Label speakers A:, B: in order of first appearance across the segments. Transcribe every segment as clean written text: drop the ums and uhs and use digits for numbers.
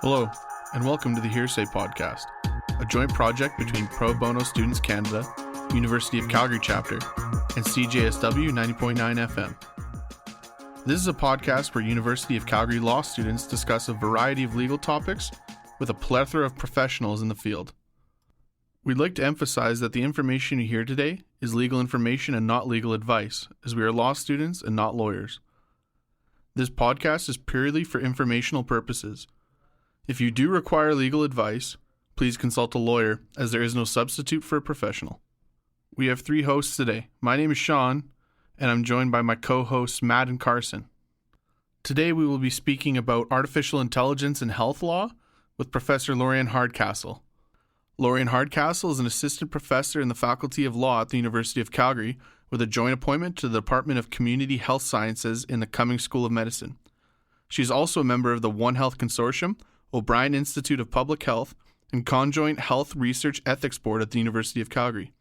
A: Hello, and welcome to the Hearsay podcast, a joint project between Pro Bono Students Canada, University of Calgary Chapter, and CJSW 90.9 FM. This is a podcast where University of Calgary law students discuss a variety of legal topics with a plethora of professionals in the field. We'd like to emphasize that the information you hear today is legal information and not legal advice, as we are law students and not lawyers. This podcast is purely for informational purposes. If you do require legal advice, please consult a lawyer, as there is no substitute for a professional. We have 3 hosts today. My name is Sean, and I'm joined by my co-hosts Matt and Carson. Today we will be speaking about artificial intelligence and health law with Professor Lorian Hardcastle. Lorian Hardcastle is an assistant professor in the Faculty of Law at the University of Calgary with a joint appointment to the Department of Community Health Sciences in the Cummings School of Medicine. She is also a member of the One Health Consortium, O'Brien Institute of Public Health, and Conjoint Health Research Ethics Board at the University of Calgary.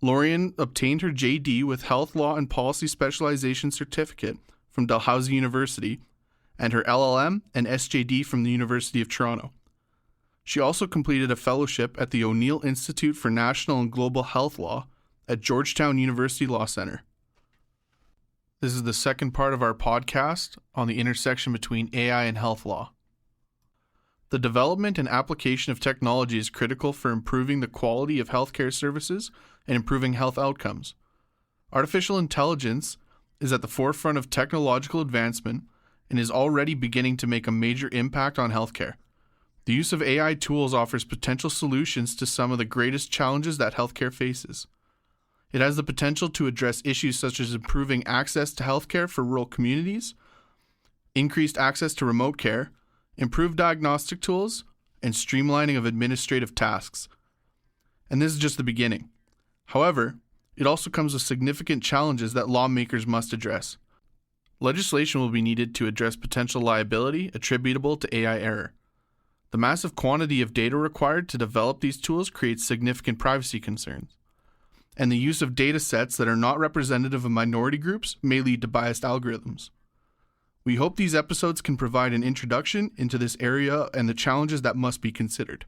A: Lorian obtained her JD with Health Law and Policy Specialization Certificate from Dalhousie University and her LLM and SJD from the University of Toronto. She also completed a fellowship at the O'Neill Institute for National and Global Health Law at Georgetown University Law Center. This is the second part of our podcast on the intersection between AI and health law. The development and application of technology is critical for improving the quality of healthcare services and improving health outcomes. Artificial intelligence is at the forefront of technological advancement and is already beginning to make a major impact on healthcare. The use of AI tools offers potential solutions to some of the greatest challenges that healthcare faces. It has the potential to address issues such as improving access to healthcare for rural communities, increased access to remote care, improved diagnostic tools, and streamlining of administrative tasks. And this is just the beginning. However, it also comes with significant challenges that lawmakers must address. Legislation will be needed to address potential liability attributable to AI error. The massive quantity of data required to develop these tools creates significant privacy concerns. And the use of data sets that are not representative of minority groups may lead to biased algorithms. We hope these episodes can provide an introduction into this area and the challenges that must be considered.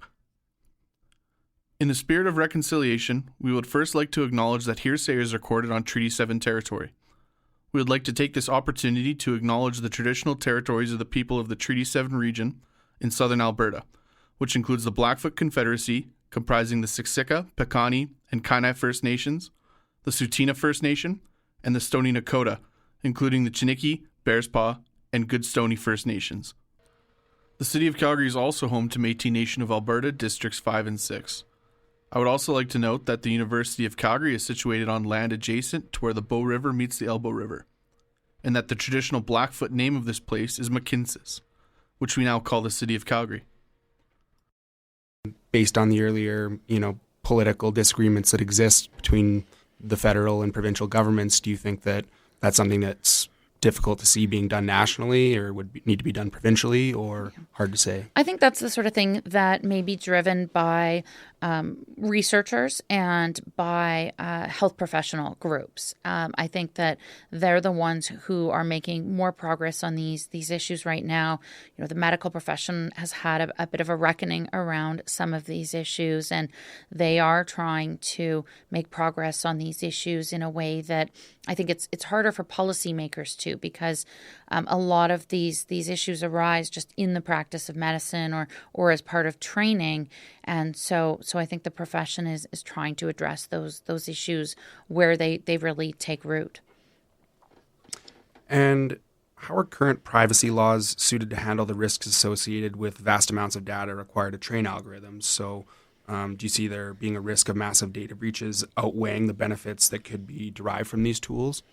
A: In the spirit of reconciliation, we would first like to acknowledge that Hearsay is recorded on Treaty 7 territory. We would like to take this opportunity to acknowledge the traditional territories of the people of the Treaty 7 region in southern Alberta, which includes the Blackfoot Confederacy, comprising the Siksika, Piikani, and Kainai First Nations, the Tsuut'ina First Nation, and the Stoney Nakoda, including the Chiniki, Bearspaw, and Goodstoney First Nations. The City of Calgary is also home to Métis Nation of Alberta Districts 5 and 6. I would also like to note that the University of Calgary is situated on land adjacent to where the Bow River meets the Elbow River, and that the traditional Blackfoot name of this place is Mackinsis, which we now call the City of Calgary.
B: Based on the earlier, political disagreements that exist between the federal and provincial governments, do you think that that's something that's difficult to see being done nationally or need to be done provincially, or hard to say?
C: I think that's the sort of thing that may be driven by researchers and by health professional groups. I think that they're the ones who are making more progress on these issues right now. The medical profession has had a bit of a reckoning around some of these issues, and they are trying to make progress on these issues in a way that I think it's harder for policymakers too, because a lot of these issues arise just in the practice of medicine or as part of training, and so I think the profession is trying to address those issues where they really take root.
B: And how are current privacy laws suited to handle the risks associated with vast amounts of data required to train algorithms? So do you see there being a risk of massive data breaches outweighing the benefits that could be derived from these tools?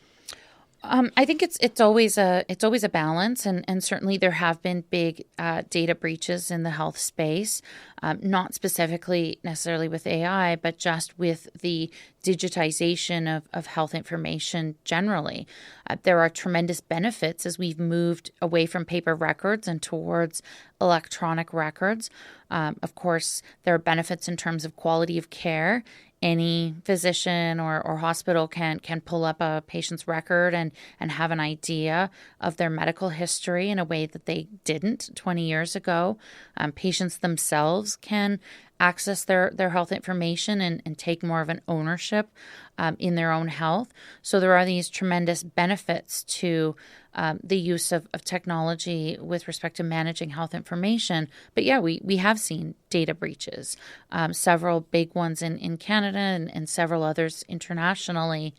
C: I think it's always a balance, and certainly there have been big data breaches in the health space, not specifically necessarily with AI, but just with the digitization of health information generally. There are tremendous benefits as we've moved away from paper records and towards electronic records. Of course, there are benefits in terms of quality of care, any physician or hospital can pull up a patient's record and have an idea of their medical history in a way that they didn't 20 years ago. Patients themselves can access their health information and take more of an ownership in their own health. So there are these tremendous benefits to the use of technology with respect to managing health information. But yeah, we have seen data breaches, several big ones in Canada and several others internationally.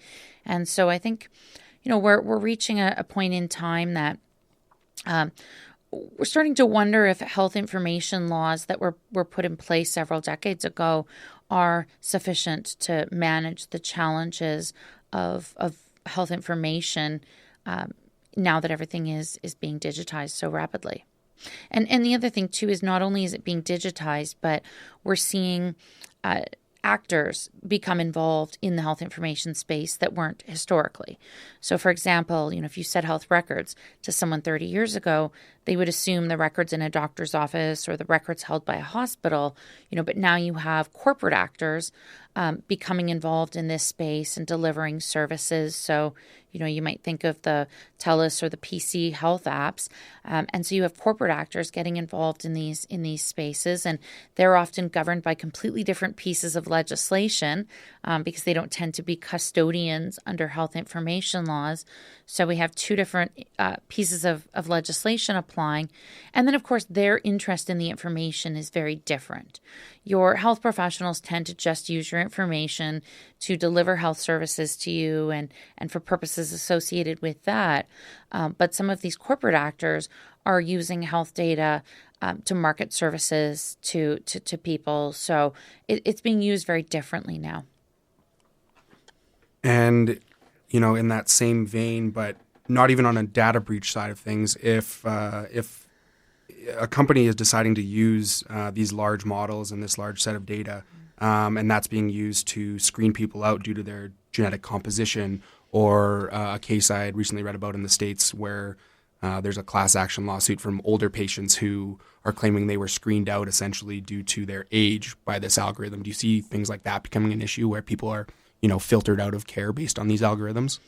C: And so I think, we're reaching a point in time that we're starting to wonder if health information laws that were put in place several decades ago are sufficient to manage the challenges of health information now that everything is being digitized so rapidly. And the other thing, too, is not only is it being digitized, but we're seeing actors become involved in the health information space that weren't historically. So, for example, if you said health records to someone 30 years ago, they would assume the records in a doctor's office or the records held by a hospital, but now you have corporate actors becoming involved in this space and delivering services. So, you might think of the TELUS or the PC health apps. And so you have corporate actors getting involved in these spaces, and they're often governed by completely different pieces of legislation because they don't tend to be custodians under health information laws. So we have two different pieces of legislation applying. And then, of course, their interest in the information is very different. Your health professionals tend to just use your information to deliver health services to you and for purposes associated with that. But some of these corporate actors are using health data to market services to people. So it's being used very differently now.
B: And, in that same vein, but not even on a data breach side of things, if a company is deciding to use these large models and this large set of data, and that's being used to screen people out due to their genetic composition, or a case I had recently read about in the States where there's a class action lawsuit from older patients who are claiming they were screened out essentially due to their age by this algorithm. Do you see things like that becoming an issue where people are, filtered out of care based on these algorithms?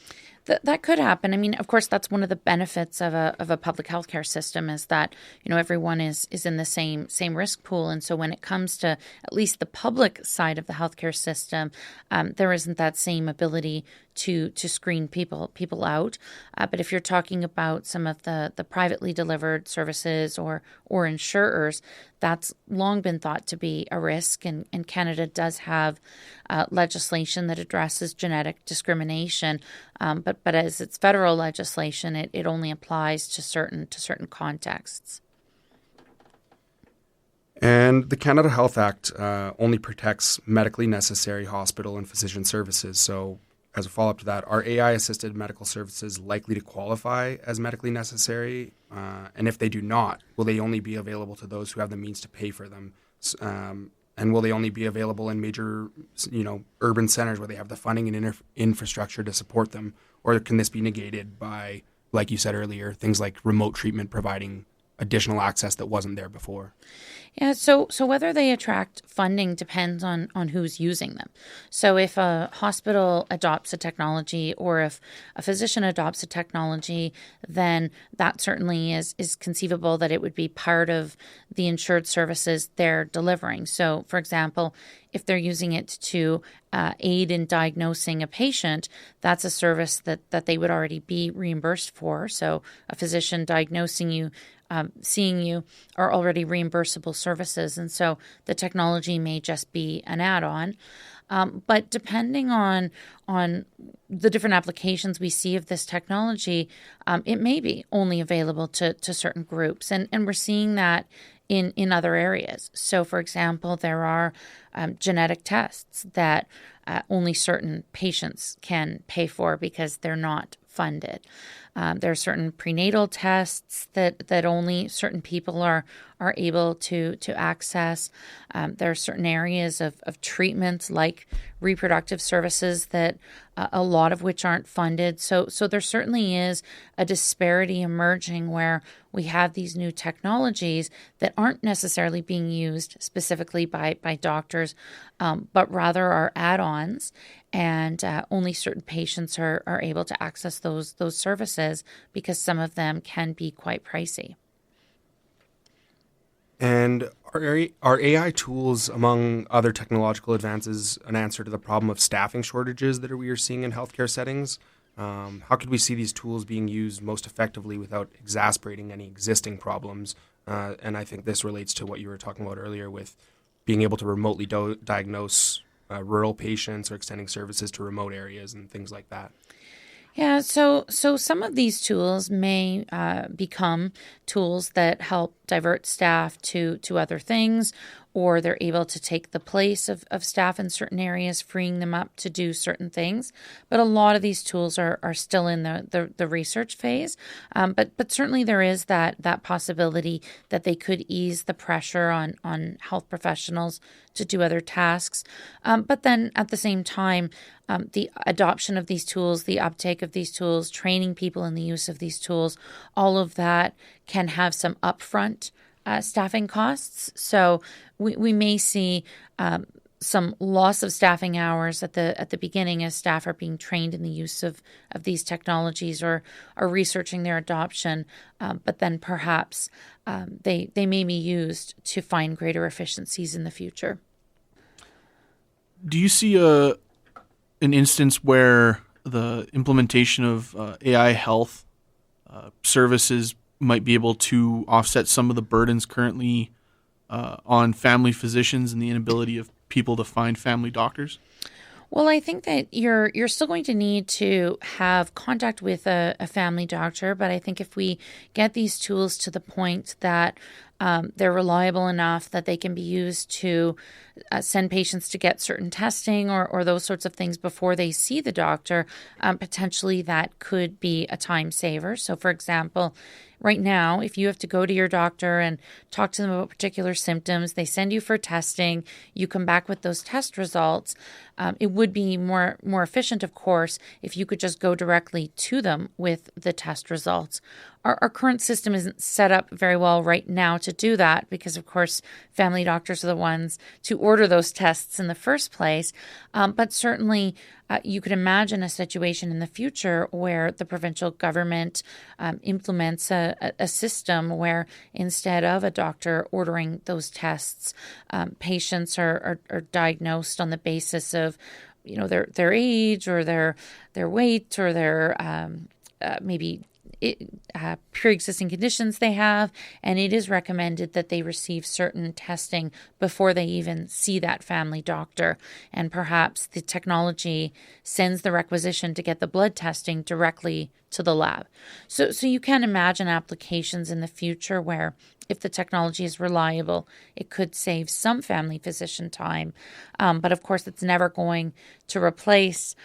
C: That could happen. I mean, of course, that's one of the benefits of a public healthcare system is that, everyone is in the same risk pool. And so when it comes to at least the public side of the healthcare system, there isn't that same ability to screen people out. But if you're talking about some of the privately delivered services or insurers, that's long been thought to be a risk. And Canada does have legislation that addresses genetic discrimination. But as it's federal legislation, it only applies to certain contexts.
B: And the Canada Health Act only protects medically necessary hospital and physician services. So as a follow-up to that, are AI-assisted medical services likely to qualify as medically necessary? And if they do not, will they only be available to those who have the means to pay for them? And will they only be available in major, urban centers where they have the funding and infrastructure to support them? Or can this be negated by, like you said earlier, things like remote treatment providing additional access that wasn't there before?
C: Yeah, so whether they attract funding depends on who's using them. So if a hospital adopts a technology or if a physician adopts a technology, then that certainly is conceivable that it would be part of the insured services they're delivering. So, for example, if they're using it to aid in diagnosing a patient, that's a service that they would already be reimbursed for. So a physician diagnosing you, seeing you are already reimbursable services. And so the technology may just be an add-on. But depending on the different applications we see of this technology, it may be only available to certain groups. And we're seeing that in other areas. So, for example, there are genetic tests that only certain patients can pay for because they're not funded. There are certain prenatal tests that only certain people are able to access. There are certain areas of treatments like reproductive services that a lot of which aren't funded. So there certainly is a disparity emerging where we have these new technologies that aren't necessarily being used specifically by doctors, but rather are add-ons, and only certain patients are able to access those services because some of them can be quite pricey.
B: And are AI tools, among other technological advances, an answer to the problem of staffing shortages that we are seeing in healthcare settings? How could we see these tools being used most effectively without exacerbating any existing problems? And I think this relates to what you were talking about earlier with being able to remotely diagnose rural patients or extending services to remote areas and things like that.
C: Yeah, so some of these tools may become tools that help divert staff to other things, or they're able to take the place of staff in certain areas, freeing them up to do certain things. But a lot of these tools are still in the research phase. But certainly there is that possibility that they could ease the pressure on health professionals to do other tasks. But then at the same time, the adoption of these tools, the uptake of these tools, training people in the use of these tools, all of that can have some upfront staffing costs. So we may see some loss of staffing hours at the beginning as staff are being trained in the use of these technologies or are researching their adoption, but then perhaps they may be used to find greater efficiencies in the future.
A: Do you see an instance where the implementation of AI health services might be able to offset some of the burdens currently on family physicians and the inability of people to find family doctors?
C: Well, I think that you're still going to need to have contact with a family doctor, but I think if we get these tools to the point that they're reliable enough that they can be used to send patients to get certain testing or those sorts of things before they see the doctor, potentially that could be a time saver. So, for example, right now, if you have to go to your doctor and talk to them about particular symptoms, they send you for testing, you come back with those test results, it would be more efficient, of course, if you could just go directly to them with the test results. Our current system isn't set up very well right now to do that because, of course, family doctors are the ones to order those tests in the first place. But certainly you could imagine a situation in the future where the provincial government implements a system where instead of a doctor ordering those tests, patients are diagnosed on the basis of their age or their weight or their maybe pre-existing conditions they have, and it is recommended that they receive certain testing before they even see that family doctor. And perhaps the technology sends the requisition to get the blood testing directly to the lab. So you can imagine applications in the future where if the technology is reliable, it could save some family physician time. But of course, it's never going to replace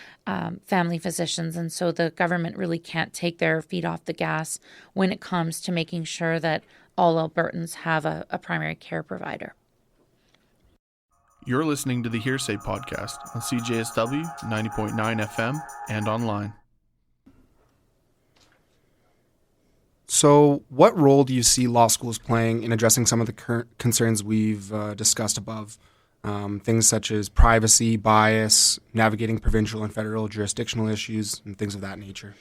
C: family physicians. And so the government really can't take their feet off the gas when it comes to making sure that all Albertans have a primary care provider.
A: You're listening to the Hearsay podcast on CJSW 90.9 FM and online.
B: So what role do you see law schools playing in addressing some of the current concerns we've discussed above? Things such as privacy, bias, navigating provincial and federal jurisdictional issues, and things of that nature.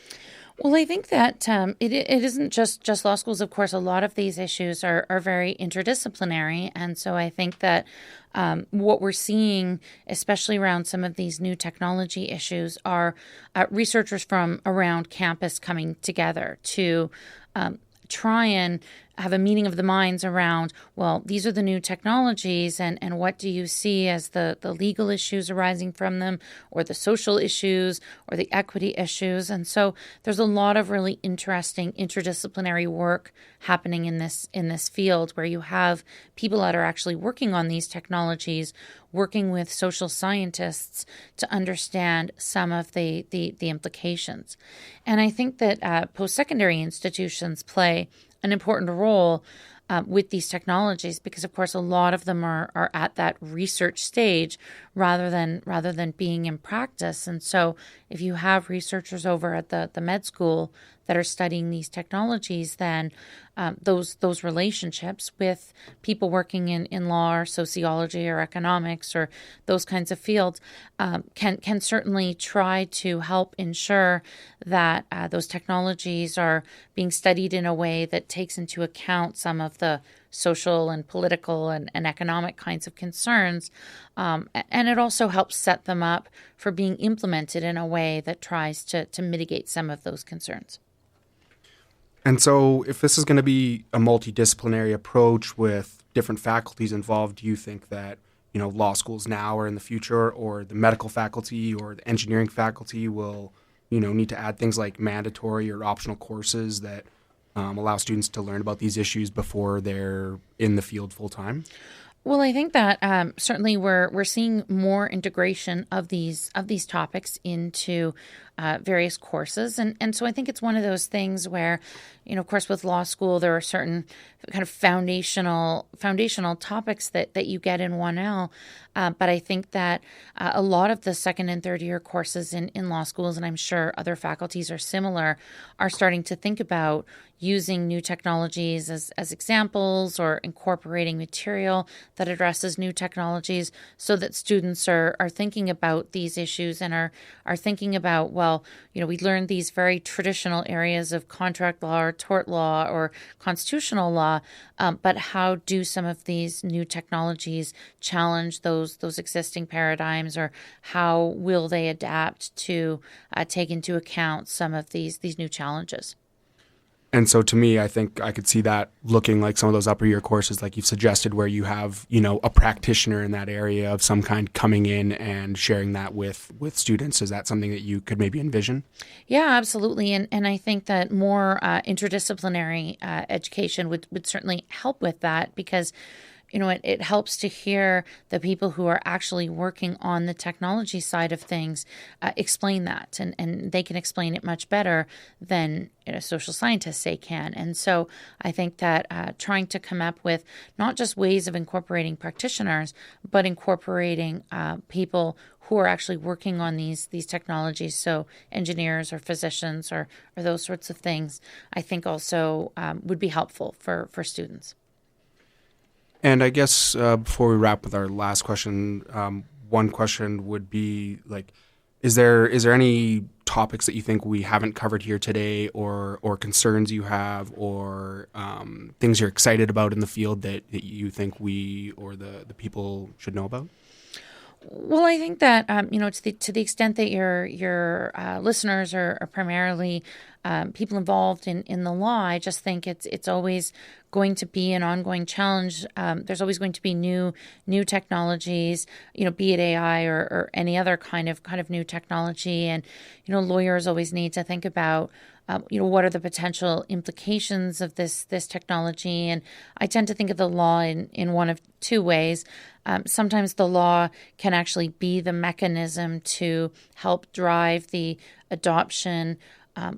C: Well, I think that it isn't just law schools. Of course, a lot of these issues are very interdisciplinary. And so I think that what we're seeing, especially around some of these new technology issues, are researchers from around campus coming together to try and have a meeting of the minds around, well, these are the new technologies, and what do you see as the legal issues arising from them, or the social issues, or the equity issues. And so there's a lot of really interesting interdisciplinary work happening in this field, where you have people that are actually working on these technologies, working with social scientists to understand some of the implications. And I think that post-secondary institutions play an important role with these technologies, because of course a lot of them are at that research stage rather than being in practice. And so if you have researchers over at the med school that are studying these technologies, then those relationships with people working in law or sociology or economics or those kinds of fields can certainly try to help ensure that those technologies are being studied in a way that takes into account some of the social and political and economic kinds of concerns. And it also helps set them up for being implemented in a way that tries to mitigate some of those concerns.
B: And so if this is going to be a multidisciplinary approach with different faculties involved, do you think that, law schools now or in the future, or the medical faculty or the engineering faculty will, need to add things like mandatory or optional courses that allow students to learn about these issues before they're in the field full time?
C: Well, I think that certainly we're seeing more integration of these topics into various courses, and so I think it's one of those things where, of course, with law school there are certain kind of foundational topics that you get in 1L, but I think that a lot of the second and third year courses in law schools, and I'm sure other faculties are similar, are starting to think about using new technologies as examples, or incorporating material that addresses new technologies, so that students are thinking about these issues and are thinking about, well, we learned these very traditional areas of contract law or tort law or constitutional law, but how do some of these new technologies challenge those existing paradigms, or how will they adapt to take into account some of these new challenges?
B: And so to me, I think I could see that looking like some of those upper year courses like you've suggested, where you have, a practitioner in that area of some kind coming in and sharing that with students. Is that something that you could maybe envision?
C: Yeah, absolutely. And I think that more interdisciplinary education would certainly help with that, because it helps to hear the people who are actually working on the technology side of things explain that, and they can explain it much better than social scientists say can. And so I think that trying to come up with not just ways of incorporating practitioners, but incorporating people who are actually working on these technologies, so engineers or physicians or those sorts of things, I think also would be helpful for students.
B: And I guess before we wrap with our last question, one question would be like, is there any topics that you think we haven't covered here today, or concerns you have, or things you're excited about in the field that you think we or the people should know about?
C: Well, I think that to the extent that your listeners are primarily people involved in the law, I just think it's always going to be an ongoing challenge. There's always going to be new technologies, be it AI or any other kind of new technology, and lawyers always need to think about what are the potential implications of this technology. And I tend to think of the law in one of two ways. Sometimes the law can actually be the mechanism to help drive the adoption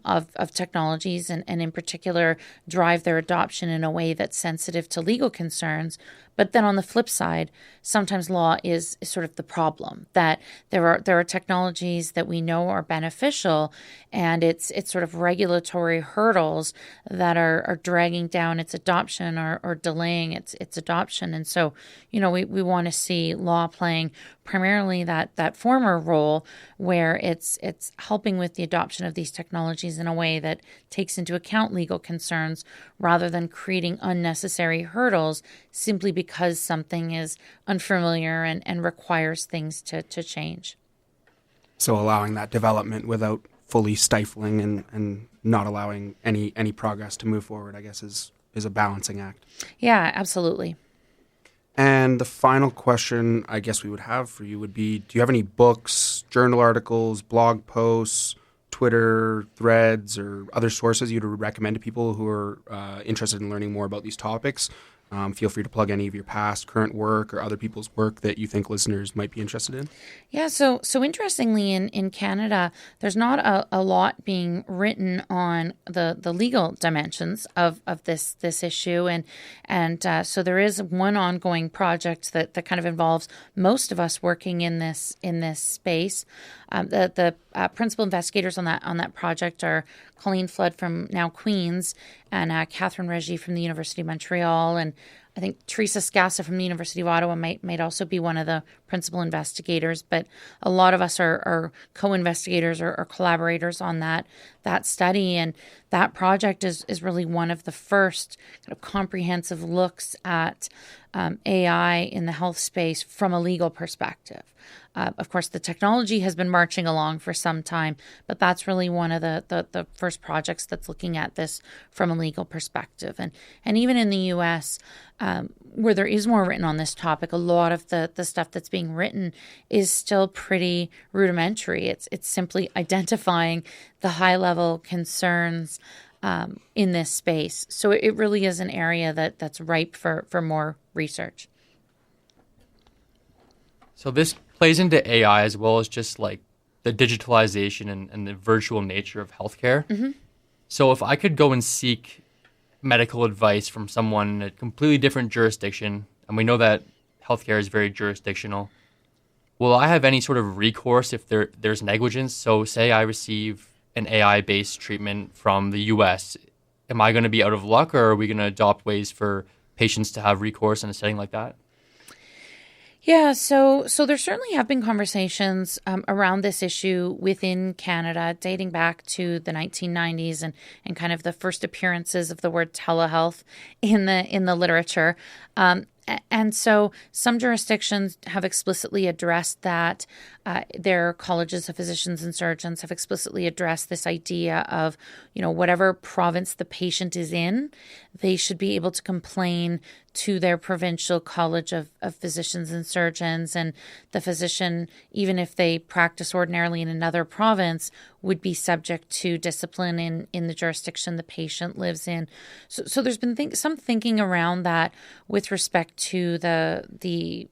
C: of technologies, and in particular drive their adoption in a way that's sensitive to legal concerns. But then on the flip side, sometimes law is sort of the problem, that there are technologies that we know are beneficial, and it's sort of regulatory hurdles that are dragging down its adoption or delaying its adoption. And so, we want to see law playing primarily that former role, where it's helping with the adoption of these technologies in a way that takes into account legal concerns, rather than creating unnecessary hurdles simply because something is unfamiliar and requires things to change.
B: So allowing that development without fully stifling and not allowing any progress to move forward, I guess, is is a balancing act.
C: Yeah, absolutely.
B: And the final question I guess we would have for you would be, do you have any books, journal articles, blog posts, Twitter threads, or other sources you'd recommend to people who are interested in learning more about these topics? Feel free to plug any of your past, current work, or other people's work that you think listeners might be interested in.
C: Yeah, so interestingly, in Canada, there's not a lot being written on the legal dimensions of this issue, and so there is one ongoing project that kind of involves most of us working in this space. The principal investigators on that project are Colleen Flood from now Queen's and Catherine Reggie from the University of Montreal, and I think Teresa Scassa from the University of Ottawa might also be one of the principal investigators, but a lot of us are co-investigators or collaborators on that study, and that project is really one of the first kind of comprehensive looks at AI in the health space from a legal perspective. Of course, the technology has been marching along for some time, but that's really one of the first projects that's looking at this from a legal perspective. And even in the U.S., where there is more written on this topic, a lot of the stuff that's being written is still pretty rudimentary. It's simply identifying the high-level concerns in this space. So it really is an area that's ripe for more research.
D: So this plays into AI as well as just like the digitalization and the virtual nature of healthcare. Mm-hmm. So if I could go and seek medical advice from someone in a completely different jurisdiction, and we know that healthcare is very jurisdictional, will I have any sort of recourse if there's negligence? So say I receive an AI-based treatment from the US, am I going to be out of luck, or are we going to adopt ways for patients to have recourse in a setting like that?
C: Yeah, so there certainly have been conversations around this issue within Canada, dating back to the 1990s and kind of the first appearances of the word telehealth in the literature. And so some jurisdictions have explicitly addressed that. Their colleges of physicians and surgeons have explicitly addressed this idea of, whatever province the patient is in, they should be able to complain to their provincial college of physicians and surgeons, and the physician, even if they practice ordinarily in another province, would be subject to discipline in the jurisdiction the patient lives in. So there's been some thinking around that with respect to the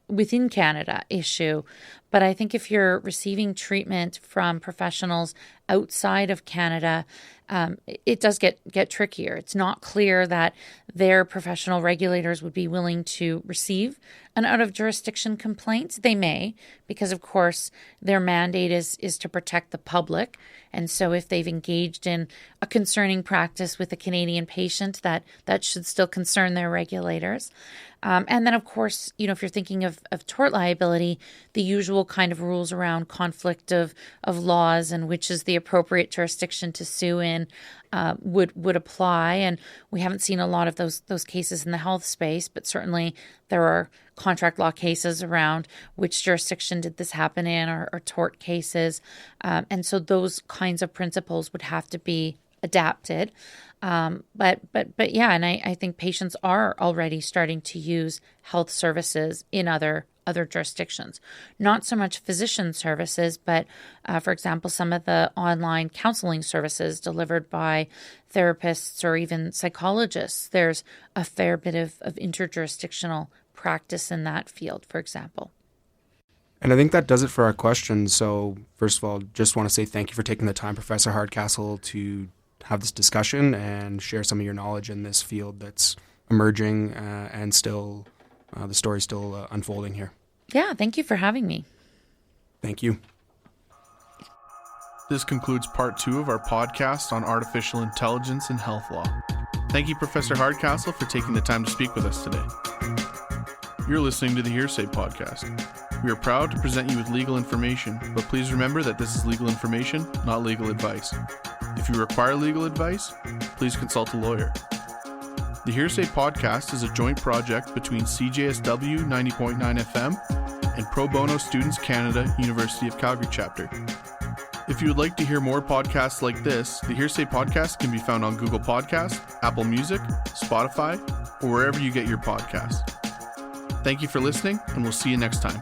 C: within Canada issue. But I think if you're receiving treatment from professionals outside of Canada, it does get trickier. It's not clear that their professional regulators would be willing to receive an out-of-jurisdiction complaint. They may, because, of course, their mandate is to protect the public. And so if they've engaged in a concerning practice with a Canadian patient, that should still concern their regulators. And then, of course, if you're thinking of tort liability, the usual kind of rules around conflict of laws and which is the appropriate jurisdiction to sue in would apply. And we haven't seen a lot of those cases in the health space, but certainly there are contract law cases around which jurisdiction did this happen in, or tort cases. And so those kinds of principles would have to be adapted. But yeah, and I think patients are already starting to use health services in other jurisdictions. Not so much physician services, but for example, some of the online counseling services delivered by therapists or even psychologists. There's a fair bit of interjurisdictional practice in that field, for example.
B: And I think that does it for our questions. So first of all, just want to say thank you for taking the time, Professor Hardcastle, to have this discussion and share some of your knowledge in this field that's emerging and still the story's still unfolding here.
C: Yeah, thank you for having me.
B: Thank you.
A: This concludes part 2 of our podcast on artificial intelligence and health law. Thank you, Professor Hardcastle, for taking the time to speak with us today. You're listening to the Hearsay podcast. We are proud to present you with legal information, but please remember that this is legal information, not legal advice. If you require legal advice, please consult a lawyer. The Hearsay podcast is a joint project between CJSW 90.9 FM and Pro Bono Students Canada, University of Calgary chapter. If you would like to hear more podcasts like this, the Hearsay Podcast can be found on Google Podcasts, Apple Music, Spotify, or wherever you get your podcasts. Thank you for listening, and we'll see you next time.